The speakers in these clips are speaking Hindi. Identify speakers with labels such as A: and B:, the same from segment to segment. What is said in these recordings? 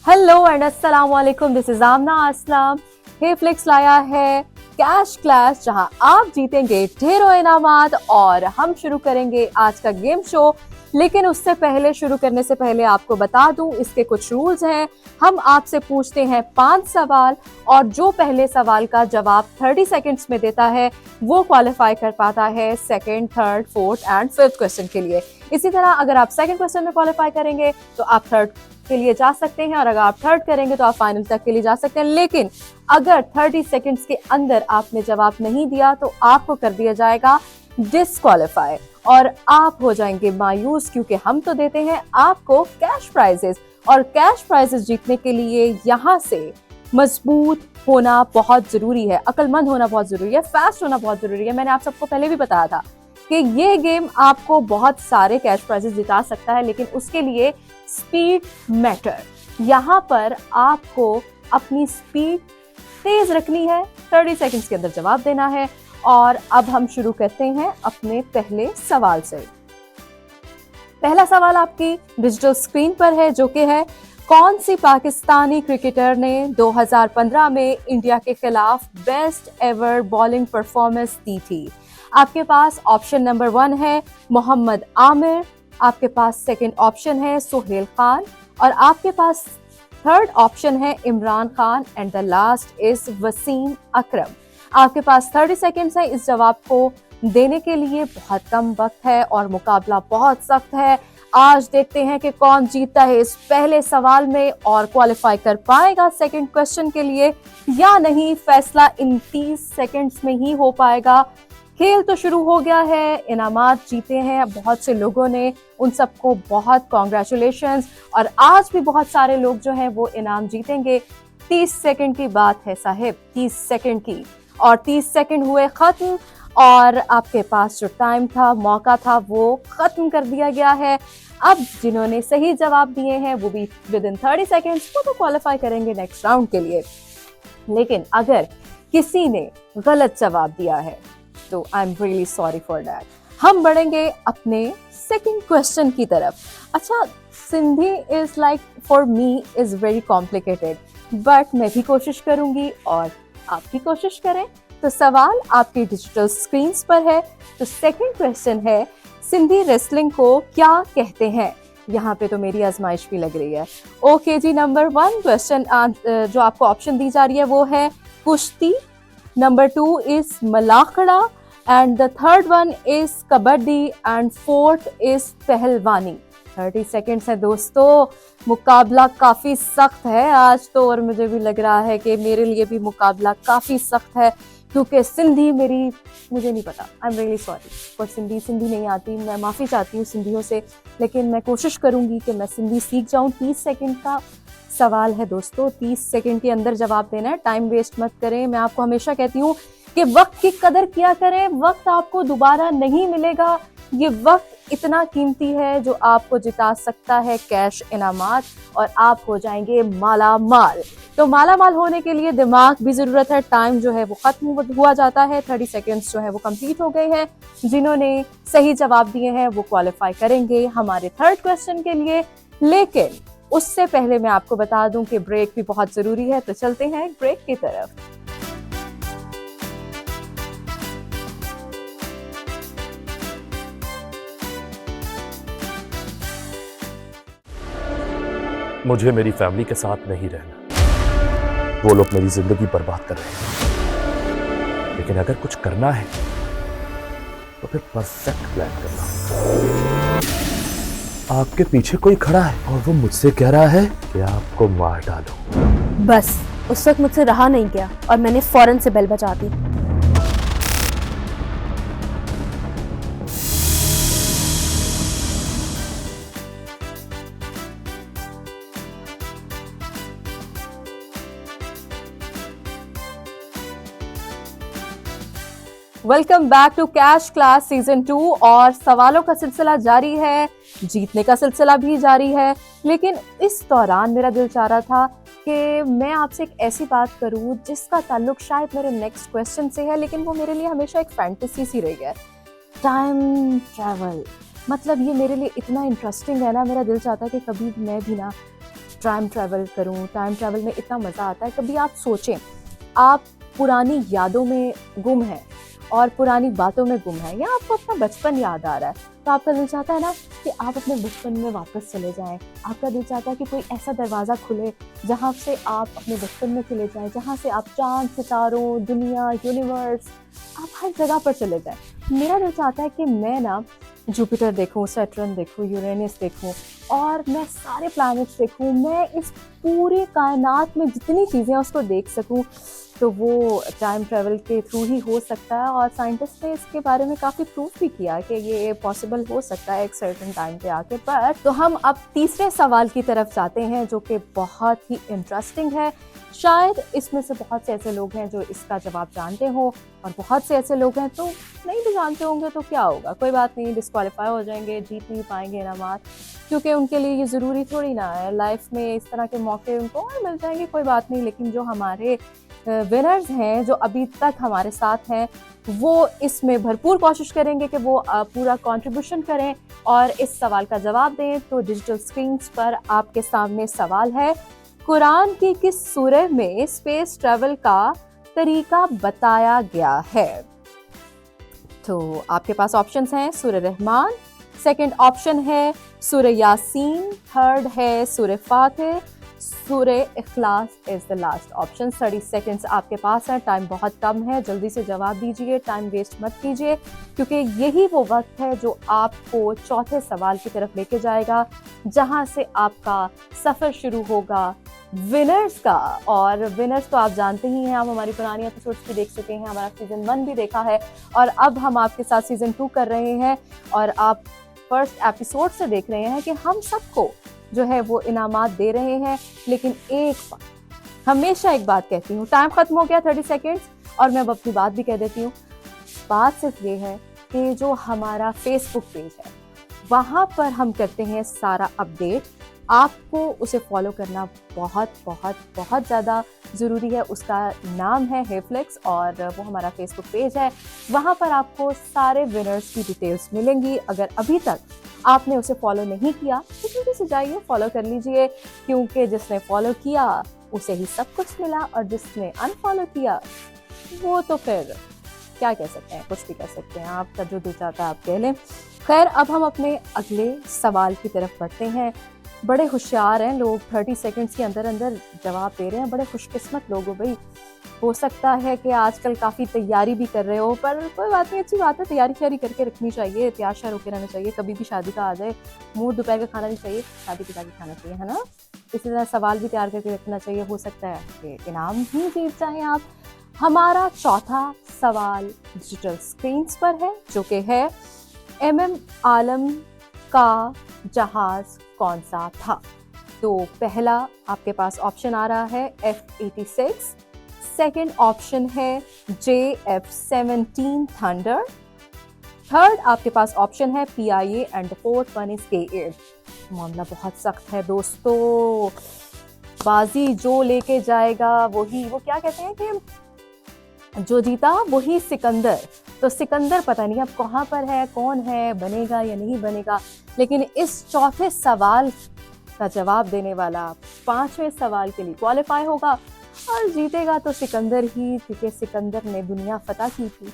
A: हेलो एंड अस्सलाम वालेकुम, this is Amna Aslam. Hey Flix लाया है कैश क्लास, जहां आप जीतेंगे ढेरों इनामात और हम शुरू करेंगे आज का गेम शो। लेकिन उससे पहले, शुरू करने से पहले आपको बता दूं इसके कुछ रूल्स हैं। हम आपसे पूछते हैं 5 सवाल और जो पहले सवाल का जवाब 30 सेकंड्स में देता है वो क्वालिफाई कर पाता है second, third, fourth and fifth question के लिए। इसी तरह अगर आप सेकंड क्वेश्चन में क्वालिफाई करेंगे तो आप थर्ड के लिए जा सकते हैं और अगर आप थर्ड करेंगे तो आप फाइनल तक के लिए जा सकते हैं। लेकिन अगर 30 सेकंड्स के अंदर आपने जवाब नहीं दिया तो आपको कर दिया जाएगा डिस्क्वालीफाई और आप हो जाएंगे मायूस, क्योंकि हम तो देते हैं आपको कैश प्राइजेस और कैश प्राइजेस जीतने के लिए यहाँ से मजबूत होना बहुत जरूरी है, अक्लमंद होना बहुत जरूरी है, फास्ट होना बहुत जरूरी है। मैंने आप सबको पहले भी बताया था कि ये गेम आपको बहुत सारे कैश प्राइजेस जिता सकता है, लेकिन उसके लिए स्पीड मैटर। यहाँ पर आपको अपनी स्पीड तेज रखनी है, 30 सेकंड्स के अंदर जवाब देना है। और अब हम शुरू करते हैं अपने पहले सवाल से। पहला सवाल आपकी डिजिटल स्क्रीन पर है, जो कि है कौन सी पाकिस्तानी क्रिकेटर ने 2015 में इंडिया के खिलाफ बेस्ट एवर बॉलिंग परफॉर्मेंस दी थी। आपके पास ऑप्शन नंबर 1 है मोहम्मद आमिर, आपके पास सेकंड ऑप्शन है सुहेल खान और आपके पास थर्ड ऑप्शन है Imran Khan and the last is Wasim Akram. आपके पास 30 सेकंड्स है इस जवाब को देने के लिए, बहुत कम वक्त है और मुकाबला बहुत सख्त है। आज देखते हैं कि कौन जीतता है इस पहले सवाल में और क्वालिफाई कर पाएगा सेकंड क्वेश्चन के लिए या नहीं। फैसला इन 30 सेकंड्स में ही हो पाएगा। खेल तो शुरू हो गया है, इनामात जीते हैं बहुत से लोगों ने, उन सबको बहुत कॉन्ग्रेचुलेशंस। और आज भी बहुत सारे लोग जो हैं वो इनाम जीतेंगे। 30 सेकंड की बात है साहिब, 30 सेकंड की, और 30 सेकंड हुए खत्म और आपके पास जो टाइम था, मौका था, वो खत्म कर दिया गया है। अब जिन्होंने सही जवाब दिए हैं वो भी विद इन 30 सेकंड्स वो तो क्वालिफाई करेंगे नेक्स्ट राउंड के लिए। लेकिन अगर किसी ने गलत जवाब दिया है तो I am really sorry for that. हम बढ़ेंगे अपने सेकंड क्वेश्चन की तरफ। अच्छा, Sindhi is like for me is very complicated, but मैं भी कोशिश करूंगी और आप भी कोशिश करें। तो सवाल आपकी डिजिटल स्क्रीन पर है। तो सेकंड क्वेश्चन है सिंधी रेसलिंग को क्या कहते हैं। यहाँ पे तो मेरी आजमाइश भी लग रही है। ओके जी, नंबर 1 क्वेश्चन जो आपको ऑप्शन दी जा रही है वो है कुश्ती, नंबर 2 इज मलाखड़ा and the third one is kabaddi and fourth is पहलवानी। 30 सेकेंड्स है दोस्तों, मुकाबला काफी सख्त है आज तो, और मुझे भी लग रहा है कि मेरे लिए भी मुकाबला काफी सख्त है क्योंकि सिंधी मुझे नहीं पता। I am really sorry for Sindhi नहीं आती, मैं माफ़ी चाहती हूँ सिंधियों से, लेकिन मैं कोशिश करूँगी कि मैं सिंधी सीख जाऊँ। 30 सेकंड का सवाल है दोस्तों, 30 सेकंड के अंदर जवाब देना है, टाइम वेस्ट मत करें। मैं आपको हमेशा कहती हूँ कि वक्त की कदर किया करें, वक्त आपको दोबारा नहीं मिलेगा। ये वक्त इतना कीमती है जो आपको जिता सकता है कैश इनामात और आप हो जाएंगे माला माल। तो माला माल होने के लिए दिमाग भी जरूरत है। टाइम जो है वो खत्म हुआ जाता है, 30 सेकेंड्स जो है वो कंप्लीट हो गए हैं। जिन्होंने सही जवाब दिए हैं वो क्वालिफाई करेंगे हमारे थर्ड क्वेश्चन के लिए। लेकिन उससे पहले मैं आपको बता दूं कि ब्रेक भी बहुत जरूरी है, तो चलते हैं एक ब्रेक की तरफ।
B: मुझे मेरी फैमिली के साथ नहीं रहना, वो लोग मेरी जिंदगी बर्बाद कर रहे हैं। लेकिन अगर कुछ करना है तो फिर परफेक्ट प्लान करना होगा। आपके पीछे कोई खड़ा है और वो मुझसे कह रहा है कि आपको मार डालूं।
C: बस उस वक्त मुझसे रहा नहीं गया और मैंने फौरन से बेल बजा दी।
A: Welcome back to cash class season 2 और सवालों का सिलसिला जारी है, जीतने का सिलसिला भी जारी है। लेकिन इस दौरान मेरा दिल चाह रहा था कि मैं आपसे एक ऐसी बात करूं जिसका ताल्लुक शायद मेरे नेक्स्ट क्वेश्चन से है, लेकिन वो मेरे लिए हमेशा एक फैंटेसी सी रह गया। टाइम ट्रैवल, मतलब ये मेरे लिए इतना इंटरेस्टिंग है ना, मेरा दिल चाहता है कि कभी मैं भी ना टाइम ट्रैवल करूं। टाइम ट्रैवल में इतना मज़ा आता है। कभी आप सोचें, आप पुरानी यादों में गुम हैं और पुरानी बातों में गुम हैं, या आपको अपना बचपन याद आ रहा है, तो आपका दिल चाहता है ना कि आप अपने बचपन में वापस चले जाएं। आपका दिल चाहता है कि कोई ऐसा दरवाज़ा खुले जहाँ से आप अपने बचपन में चले जाएं, जहाँ से आप चांद, सितारों, दुनिया, यूनिवर्स, आप हर जगह पर चले जाएं। मेरा दिल चाहता है कि मैं ना जुपिटर देखूं, सैटर्न देखूं, यूरेनस देखूं और मैं सारे प्लैनेट्स देखूं, मैं इस पूरे कायनात में जितनी चीज़ें हैं उसको देख सकूं। तो वो टाइम ट्रैवल के थ्रू ही हो सकता है और साइंटिस्ट ने इसके बारे में काफ़ी प्रूफ भी किया कि ये पॉसिबल हो सकता है एक सर्टेन टाइम पे आके। पर तो हम अब तीसरे सवाल की तरफ जाते हैं जो कि बहुत ही इंटरेस्टिंग है। शायद इसमें से बहुत से ऐसे लोग हैं जो इसका जवाब जानते हो और बहुत से ऐसे लोग हैं तो नहीं भी जानते होंगे। तो क्या होगा, कोई बात नहीं, डिस्क्वालीफाई हो जाएंगे, जीत नहीं पाएंगे इनामात, क्योंकि उनके लिए ये ज़रूरी थोड़ी ना है। लाइफ में इस तरह के मौके उनको और मिल जाएंगे, कोई बात नहीं। लेकिन जो हमारे विनर्स हैं, जो अभी तक हमारे साथ हैं, वो इसमें भरपूर कोशिश करेंगे कि वो पूरा कंट्रीब्यूशन करें और इस सवाल का जवाब दें। तो डिजिटल स्क्रीन्स पर आपके सामने सवाल है, कुरान की किस सूरह में स्पेस ट्रैवल का तरीका बताया गया है? तो आपके पास ऑप्शंस हैं सूरह रहमान, सेकंड ऑप्शन है सूरह यासीन, थर्ड है सूरह फातिह, सूरह इखलास is the last option. 30 seconds आपके पास है, टाइम बहुत कम है, जल्दी से जवाब दीजिए, टाइम वेस्ट मत कीजिए, क्योंकि यही वो वक्त है जो आपको चौथे सवाल की तरफ लेके जाएगा, जहां से आपका सफ़र शुरू होगा विनर्स का। और विनर्स तो आप जानते ही हैं, आप हमारी पुरानी एपिसोड्स भी देख चुके हैं, हमारा सीज़न 1 भी देखा है और अब हम आपके साथ सीज़न 2 कर रहे हैं और आप फर्स्ट एपिसोड से देख रहे हैं कि हम सबको जो है वो इनामात दे रहे हैं। लेकिन एक बात, हमेशा एक बात कहती हूँ, टाइम ख़त्म हो गया 30 सेकेंड्स और मैं अब अपनी बात भी कह देती हूँ। बात सिर्फ ये है कि जो हमारा फेसबुक पेज है वहाँ पर हम करते हैं सारा अपडेट, आपको उसे फॉलो करना बहुत बहुत बहुत ज़्यादा ज़रूरी है। उसका नाम है हेफ्लेक्स और वो हमारा फेसबुक पेज है। वहाँ पर आपको सारे विनर्स की डिटेल्स मिलेंगी। अगर अभी तक आपने उसे फॉलो नहीं किया तो जल्दी से जाइए फॉलो कर लीजिए, क्योंकि जिसने फॉलो किया उसे ही सब कुछ मिला और जिसने अनफॉलो किया वो तो फिर क्या कह सकते हैं, कुछ भी कह सकते हैं, आपका जो दिल चाहता है आप कह लें। खैर, अब हम अपने अगले सवाल की तरफ बढ़ते हैं। बड़े होशियार हैं लोग, 30 सेकंड्स के अंदर अंदर जवाब दे रहे हैं, बड़े खुशकिस्मत लोग हो भाई। हो सकता है कि आजकल काफ़ी तैयारी भी कर रहे हो, पर कोई बात नहीं, अच्छी बात है, तैयारी श्यारी करके रखनी चाहिए, तैयार श्यार होकर रहना चाहिए। कभी भी शादी का आ जाए मूड, दोपहर का खाना नहीं चाहिए, शादी के जाके खाना चाहिए, है ना। इसी तरह सवाल भी तैयार करके रखना चाहिए, हो सकता है कि इनाम ही जीत जाएँ आप। हमारा चौथा सवाल डिजिटल स्क्रीन्स पर है, जो कि है MM आलम का जहाज कौन सा था? तो पहला आपके पास ऑप्शन आ रहा है F-86, सेकेंड ऑप्शन है JF-17 थंडर, थर्ड आपके पास ऑप्शन है PIA and fourth one is K-8। मामला बहुत सख्त है दोस्तों, बाजी जो लेके जाएगा वही, वो क्या कहते हैं कि जो जीता वही सिकंदर। तो सिकंदर पता नहीं अब कहाँ पर है, कौन है, बनेगा या नहीं बनेगा। लेकिन इस चौथे सवाल का जवाब देने वाला 5वें सवाल के लिए क्वालिफाई होगा और जीतेगा तो सिकंदर ही, क्योंकि सिकंदर ने दुनिया फतह की थी।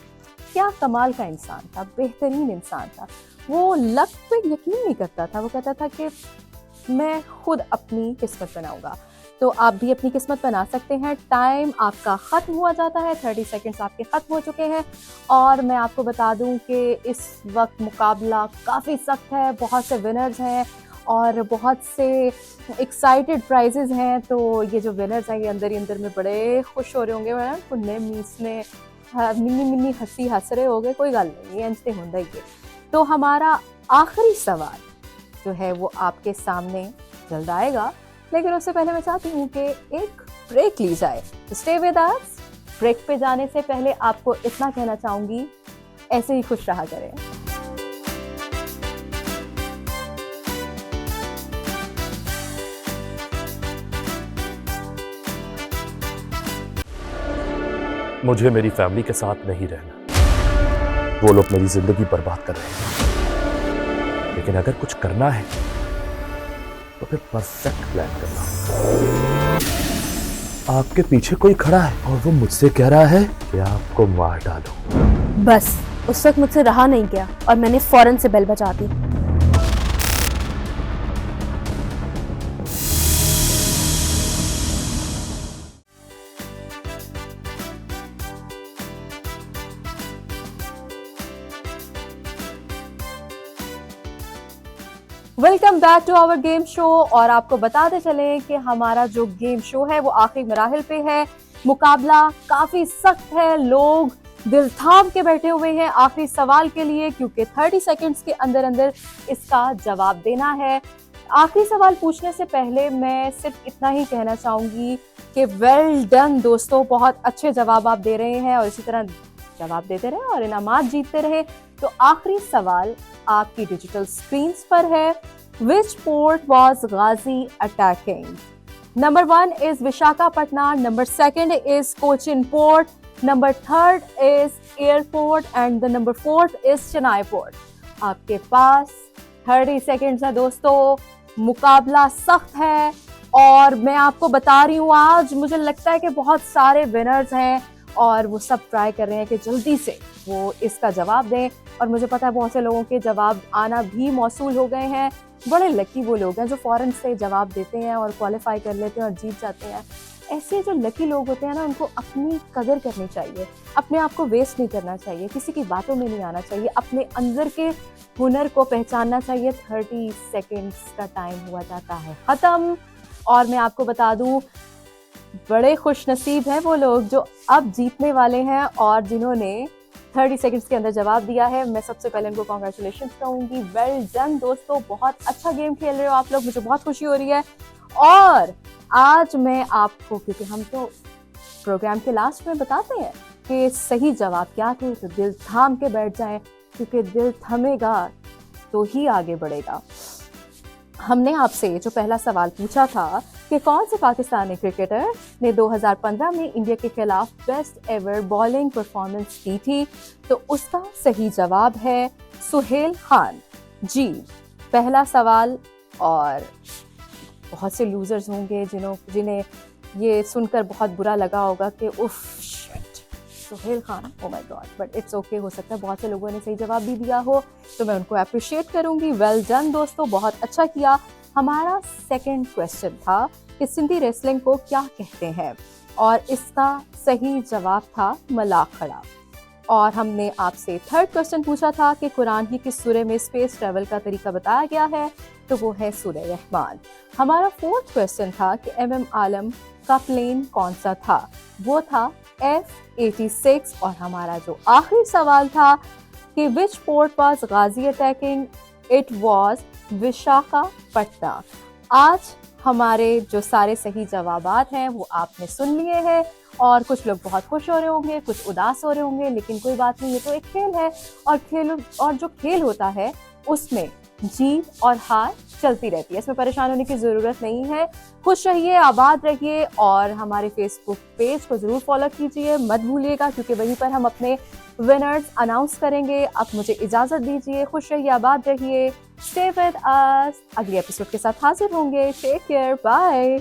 A: क्या कमाल का इंसान था, बेहतरीन इंसान था। वो लक पे यकीन नहीं करता था, वो कहता था कि मैं खुद अपनी किस्मत बनाऊंगा। तो आप भी अपनी किस्मत बना सकते हैं। टाइम आपका ख़त्म हुआ जाता है, 30 सेकंड्स आपके ख़त्म हो चुके हैं और मैं आपको बता दूं कि इस वक्त मुकाबला काफ़ी सख्त है, बहुत से विनर्स हैं और बहुत से एक्साइटेड प्राइजेज़ हैं। तो ये जो विनर्स हैं ये अंदर ही अंदर में बड़े खुश हो रहे होंगे, मैडम पुन्ने मीसने मिन्नी मिन्नी हंसी हंस रहे हो गए, कोई गल नहीं, ये इंजते होंदा ही है। तो हमारा आखिरी सवाल जो है वो आपके सामने जल्द आएगा, लेकिन उससे पहले मैं चाहती हूँ कि एक ब्रेक ली जाए। तो स्टे विद अस। ब्रेक पे जाने से पहले आपको इतना कहना चाहूँगी, ऐसे ही खुश रहा करें।
B: मुझे मेरी फैमिली के साथ नहीं रहना, वो लोग मेरी जिंदगी बर्बाद कर रहे हैं। लेकिन अगर कुछ करना है तो फिर परफेक्ट प्लान करना होगा। आपके पीछे कोई खड़ा है और वो मुझसे कह रहा है कि आपको मार डालूं।
C: बस उस वक्त मुझसे रहा नहीं गया और मैंने फौरन से बेल बजा दी।
A: Welcome back to our game show. और आपको बताते चले कि हमारा जो गेम शो है वो आखिरी मराहिल पे है। मुकाबला काफी सख्त है, लोग दिल थाम के बैठे हुए हैं आखिरी सवाल के लिए, क्योंकि 30 सेकंड्स के अंदर अंदर इसका जवाब देना है। आखिरी सवाल पूछने से पहले मैं सिर्फ इतना ही कहना चाहूंगी कि वेल डन दोस्तों, बहुत अच्छे जवाब आप दे रहे हैं और इसी तरह जवाब देते रहे और इनामात जीतते रहे। तो आखिरी सवाल आपकी डिजिटल स्क्रीन्स पर है। Which port was Ghazi attacking? Number 1 is Visakhapatnam, number 2 is Cochin Port, number 3 is Airport and the number 4 is Chennai Port. आपके पास 30 सेकेंड्स है दोस्तों, मुकाबला सख्त है और मैं आपको बता रही हूँ आज मुझे लगता है कि बहुत सारे विनर्स हैं और वो सब ट्राई कर रहे हैं कि जल्दी से वो इसका जवाब दें। और मुझे पता है बहुत से लोगों के जवाब आना भी मौसूल हो गए हैं। बड़े लकी वो लोग हैं जो फौरन से जवाब देते हैं और क्वालिफाई कर लेते हैं और जीत जाते हैं। ऐसे जो लकी लोग होते हैं ना, उनको अपनी कदर करनी चाहिए, अपने आप को वेस्ट नहीं करना चाहिए, किसी की बातों में नहीं आना चाहिए, अपने अंदर के हुनर को पहचानना चाहिए। 30 सेकेंड्स का टाइम हुआ जाता है खत्म। और मैं आपको बता दूं, बड़े खुश नसीब हैं वो लोग जो अब जीतने वाले हैं और जिन्होंने 30 सेकंड्स के अंदर जवाब दिया है। मैं सबसे पहले उनको कॉन्ग्रेचुलेशन कहूंगी। वेल डन दोस्तों, बहुत अच्छा गेम खेल रहे हो आप लोग, मुझे बहुत खुशी हो रही है। और आज मैं आपको, क्योंकि हम तो प्रोग्राम के लास्ट में बताते हैं कि सही जवाब क्या थे, तो दिल थाम के बैठ जाएं, क्योंकि दिल थमेगा तो ही आगे बढ़ेगा। हमने आपसे जो पहला सवाल पूछा था कि कौन से पाकिस्तानी क्रिकेटर ने 2015 में इंडिया के खिलाफ बेस्ट एवर बॉलिंग परफॉर्मेंस दी थी, तो उसका सही जवाब है सुहेल खान जी। पहला सवाल। और बहुत से लूजर्स होंगे जिन्हें ये सुनकर बहुत बुरा लगा होगा कि उफ shit, Suhail Khan, oh my god, but it's okay, हो सकता है बहुत से लोगों ने सही जवाब भी दिया हो, तो मैं उनको अप्रिशिएट करूंगी। वेल डन दोस्तों, बहुत अच्छा किया। हमारा सेकंड क्वेश्चन था कि सिंधी रेसलिंग को क्या कहते हैं और इसका सही जवाब था मलाख खड़ा। और हमने आपसे थर्ड क्वेश्चन पूछा था कि कुरान की किस सूरे में स्पेस ट्रैवल का तरीका बताया गया है, तो वो है सूरह रहमान। हमारा फोर्थ क्वेश्चन था कि MM आलम का प्लेन कौन सा था, वो था F-86। और हमारा जो आखिरी सवाल था कि विच port was Ghazi attacking, it was Visakhapatnam. आज हमारे जो सारे सही जवाबात हैं वो आपने सुन लिए हैं और कुछ लोग बहुत खुश हो रहे होंगे, कुछ उदास हो रहे होंगे, लेकिन कोई बात नहीं, ये तो एक खेल है और जो खेल होता है उसमें जीत और हार चलती रहती है, इसमें परेशान होने की ज़रूरत नहीं है। खुश रहिए, आबाद रहिए और हमारे फेसबुक पेज को ज़रूर फॉलो कीजिए, मत भूलिएगा, क्योंकि वहीं पर हम अपने विनर्स अनाउंस करेंगे। अब मुझे इजाज़त दीजिए, खुश रहिए, आबाद रहिए, स्टे विद अस। अगले एपिसोड के साथ हाजिर होंगे। Take care, bye.